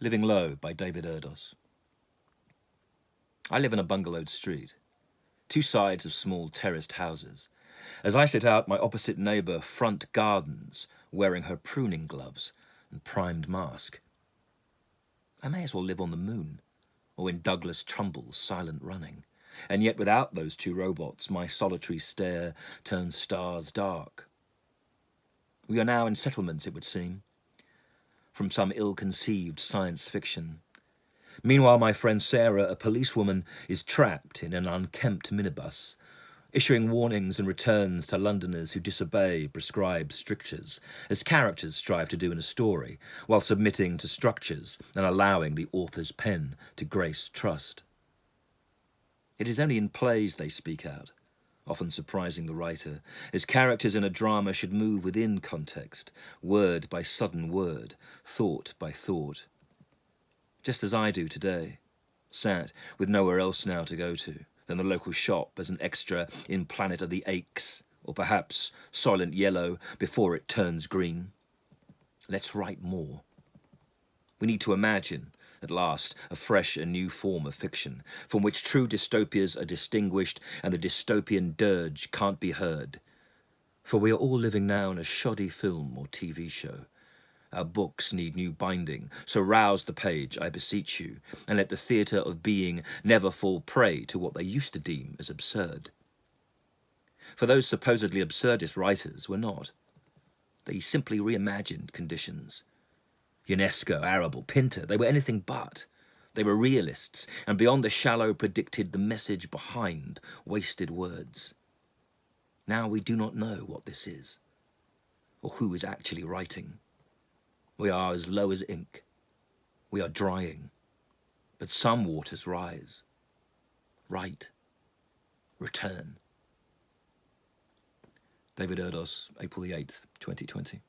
Living Low by David Erdos. I live in a bungalowed street, two sides of small terraced houses. As I sit out, my opposite neighbour front gardens, wearing her pruning gloves and primed mask. I may as well live on the moon, or in Douglas Trumbull's Silent Running, and yet without those two robots, my solitary stare turns stars dark. We are now in settlements, it would seem, from some ill-conceived science fiction. Meanwhile, my friend Sarah, a policewoman, is trapped in an unkempt minibus, issuing warnings and returns to Londoners who disobey prescribed strictures, as characters strive to do in a story, while submitting to structures and allowing the author's pen to grace trust. It is only in plays they speak out, often surprising the writer, as characters in a drama should move within context, word by sudden word, thought by thought. Just as I do today, sat with nowhere else now to go to than the local shop as an extra in Planet of the Aches, or perhaps Silent Yellow before it turns green. Let's write more. We need to imagine, at last, a fresh and new form of fiction, from which true dystopias are distinguished and the dystopian dirge can't be heard. For we are all living now in a shoddy film or TV show. Our books need new binding, so rouse the page, I beseech you, and let the theatre of being never fall prey to what they used to deem as absurd. For those supposedly absurdist writers were not. They simply reimagined conditions. Ionesco, Arable, Pinter, they were anything but. They were realists, and beyond the shallow predicted the message behind wasted words. Now we do not know what this is, or who is actually writing. We are as low as ink. We are drying, but some waters rise. Write. Return. David Erdos, April the 8th, 2020.